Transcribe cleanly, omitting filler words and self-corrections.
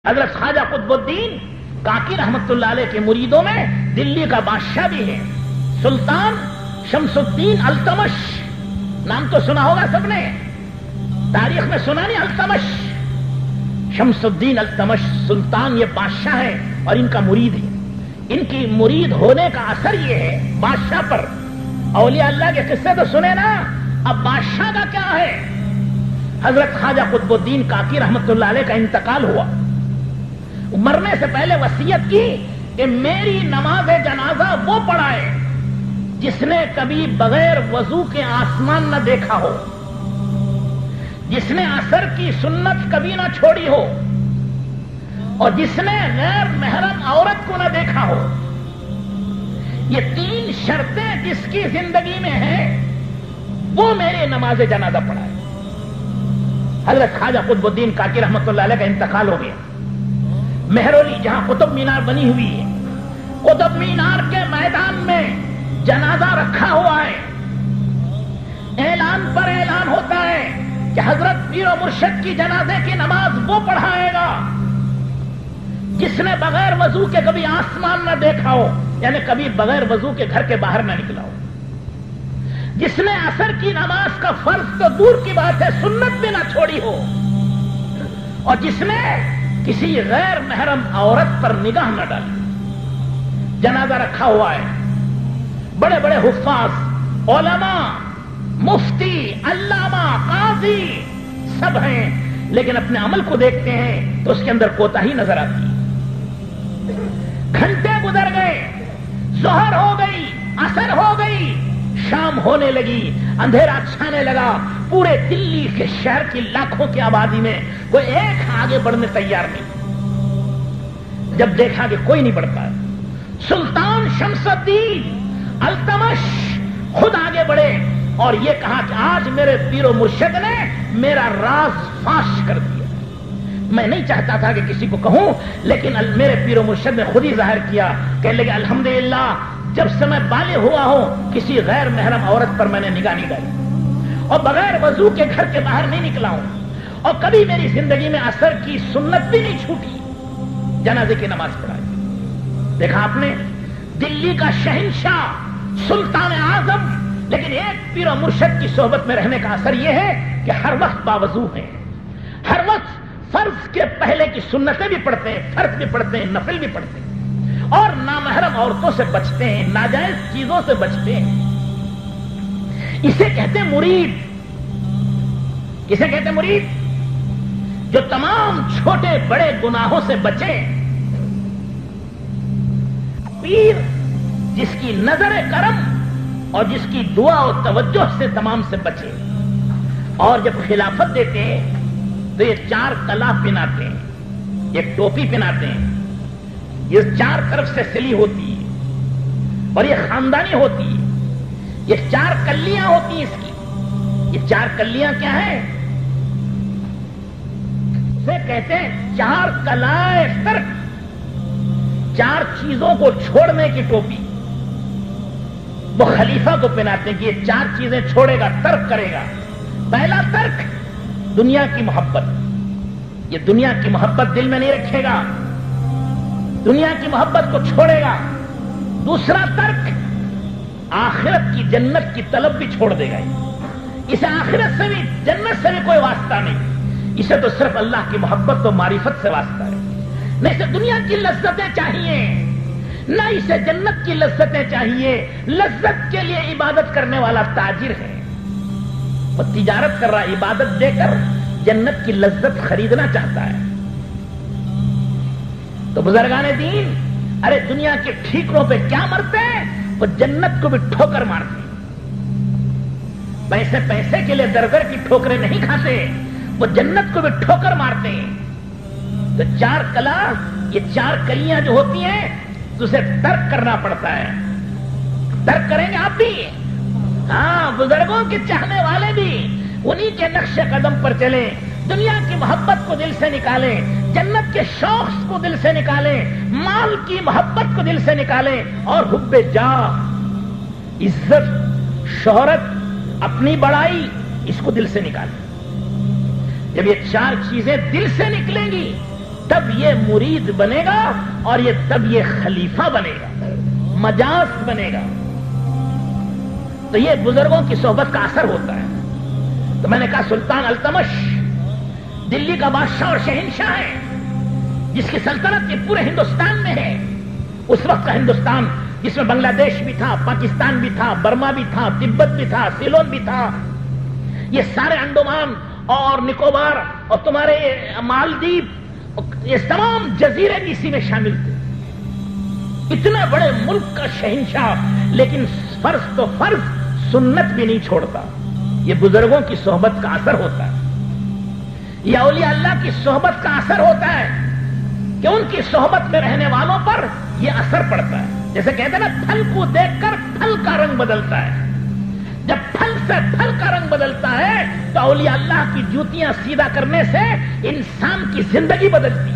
حضرت خواجہ قطب الدین کاکی رحمت اللہ علیہ کے مریدوں میں دلی کا بادشاہ بھی ہے سلطان شمس الدین التمش. نام تو سنا ہوگا سب نے, تاریخ میں سنا نہیں. التمش, شمس الدین التمش سلطان, یہ بادشاہ ہے اور ان کا مرید ہے. ان کی مرید ہونے کا اثر یہ ہے بادشاہ پر. اولیاء اللہ کے قصے تو سنے نا, اب بادشاہ کا کیا ہے. حضرت خواجہ قطب الدین کاکی رحمت اللہ علیہ کا انتقال ہوا. مرنے سے پہلے وصیت کی کہ میری نماز جنازہ وہ پڑھائے جس نے کبھی بغیر وضو کے آسمان نہ دیکھا ہو, جس نے عصر کی سنت کبھی نہ چھوڑی ہو, اور جس نے غیر محرم عورت کو نہ دیکھا ہو. یہ 3 شرطیں جس کی زندگی میں ہیں وہ میرے نماز جنازہ پڑھائے. حضرت خواجہ قطب الدین کاکی رحمت اللہ علیہ کا انتقال ہو گیا. مہرولی جہاں قطب مینار بنی ہوئی ہے, قطب مینار کے میدان میں جنازہ رکھا ہوا ہے. اعلان پر اعلان ہوتا ہے کہ حضرت پیر و مرشد کی جنازے کی نماز وہ پڑھائے گا جس نے بغیر وضو کے کبھی آسمان نہ دیکھا ہو, یعنی کبھی بغیر وضو کے گھر کے باہر نہ نکلا ہو, جس نے عصر کی نماز کا فرض تو دور کی بات ہے سنت بھی نہ چھوڑی ہو, اور جس نے کسی غیر محرم عورت پر نگاہ نہ ڈالی. جنازہ رکھا ہوا ہے. بڑے بڑے حفاظ, علماء, مفتی, علامہ, قاضی سب ہیں, لیکن اپنے عمل کو دیکھتے ہیں تو اس کے اندر کوتاہی نظر آتی ہے. گھنٹے گزر گئے, ظہر ہو گئی, عصر ہو گئی, شام ہونے لگی, اندھیرا چھانے لگا. پورے دلی کے شہر کی لاکھوں کی آبادی میں کوئی ایک آگے بڑھنے تیار نہیں. جب دیکھا کہ کوئی نہیں بڑھتا, سلطان شمس الدین التمش خود آگے بڑھے اور یہ کہا کہ آج میرے پیر و مرشد نے میرا راز فاش کر دیا. میں نہیں چاہتا تھا کہ کسی کو کہوں, لیکن میرے پیر و مرشد نے خود ہی ظاہر کیا. کہنے لگے الحمدللہ جب سے میں بالغ ہوا ہوں کسی غیر محرم عورت پر میں نے نگاہ نہیں ڈالی, اور بغیر وضو کے گھر کے باہر نہیں نکلا ہوں, اور کبھی میری زندگی میں عصر کی سنت بھی نہیں چھوٹی. جنازے کی نماز پڑھائی. دیکھا آپ نے, دلی کا شہنشاہ, سلطان اعظم, لیکن ایک پیر و مرشد کی صحبت میں رہنے کا اثر یہ ہے کہ ہر وقت باوضو ہیں, ہر وقت فرض کے پہلے کی سنتیں بھی پڑھتے ہیں, فرض بھی پڑھتے ہیں, نفل بھی پڑھتے ہیں, اور نامحرم عورتوں سے بچتے ہیں, ناجائز چیزوں سے بچتے ہیں. اسے کہتے ہیں مرید. کسے کہتے ہیں مرید؟ جو تمام چھوٹے بڑے گناہوں سے بچے. پیر جس کی نظر کرم اور جس کی دعا و توجہ سے تمام سے بچے. اور جب خلافت دیتے ہیں تو یہ 4 کلا پہناتے ہیں, ایک ٹوپی پہناتے ہیں, یہ 4 طرف سے سلی ہوتی ہے اور یہ خاندانی ہوتی ہے. یہ 4 کلیاں ہوتی ہیں اس کی. یہ 4 کلیاں کیا ہیں؟ اسے کہتے ہیں 4 کلائے ترک. 4 چیزوں کو چھوڑنے کی ٹوپی. وہ خلیفہ کو پہناتے ہیں کہ یہ 4 چیزیں چھوڑے گا, ترک کرے گا. پہلا ترک دنیا کی محبت. یہ دنیا کی محبت دل میں نہیں رکھے گا, دنیا کی محبت کو چھوڑے گا. دوسرا ترک آخرت کی جنت کی طلب بھی چھوڑ دے گا. اسے آخرت سے بھی جنت سے بھی کوئی واسطہ نہیں, اسے تو صرف اللہ کی محبت و معرفت سے واسطہ ہے. نہ اسے دنیا کی لذتیں چاہیے, نہ اسے جنت کی لذتیں چاہیے. لذت کے لیے عبادت کرنے والا تاجر ہے, وہ تجارت کر رہا, عبادت دے کر جنت کی لذت خریدنا چاہتا ہے. تو بزرگان دین ارے دنیا کے ٹھیکروں پہ کیا مرتے ہیں, وہ جنت کو بھی ٹھوکر مارتے. پیسے کے لیے در در کی ٹھوکریں نہیں کھاتے, وہ جنت کو بھی ٹھوکر مارتے ہیں. تو 4 کلا, یہ 4 کلیاں جو ہوتی ہیں تو اسے ترک کرنا پڑتا ہے. ترک کریں گے آپ بھی, ہاں بزرگوں کے چاہنے والے بھی انہی کے نقش قدم پر چلیں. دنیا کی محبت کو دل سے نکالیں, جنت کے شوق کو دل سے نکالیں, مال کی محبت کو دل سے نکالیں, اور حب جاہ, عزت, شہرت, اپنی بڑائی, اس کو دل سے نکالیں. جب یہ 4 چیزیں دل سے نکلیں گی تب یہ مرید بنے گا اور تب یہ خلیفہ بنے گا، مجاز بنے گا۔ تو یہ بزرگوں کی صحبت کا اثر ہوتا ہے۔ تو میں نے کہا سلطان التمش دلی کا بادشاہ اور شہنشاہ ہے، جس کی سلطنت یہ پورے ہندوستان میں ہے۔ اس وقت کا ہندوستان جس میں بنگلہ دیش بھی تھا، پاکستان بھی تھا، برما بھی تھا، تبت بھی تھا، سیلون بھی تھا، یہ سارے انڈومان اور نکوبار اور تمہارے مالدیپ، یہ تمام جزیرے بھی اسی میں شامل تھے۔ اتنے بڑے ملک کا شہنشاہ، لیکن فرض تو فرض، سنت بھی نہیں چھوڑتا۔ یہ بزرگوں کی صحبت کا اثر ہوتا ہے، یہ اولیاء اللہ کی صحبت کا اثر ہوتا ہے کہ ان کی صحبت میں رہنے والوں پر یہ اثر پڑتا ہے۔ جیسے کہتے ہیں نا، پھل کو دیکھ کر پھل کا رنگ بدلتا ہے۔ جب پھل سے پھل کا رنگ بدلتا ہے تو اولیاء اللہ کی جوتیاں سیدھا کرنے سے انسان کی زندگی بدلتی ہے۔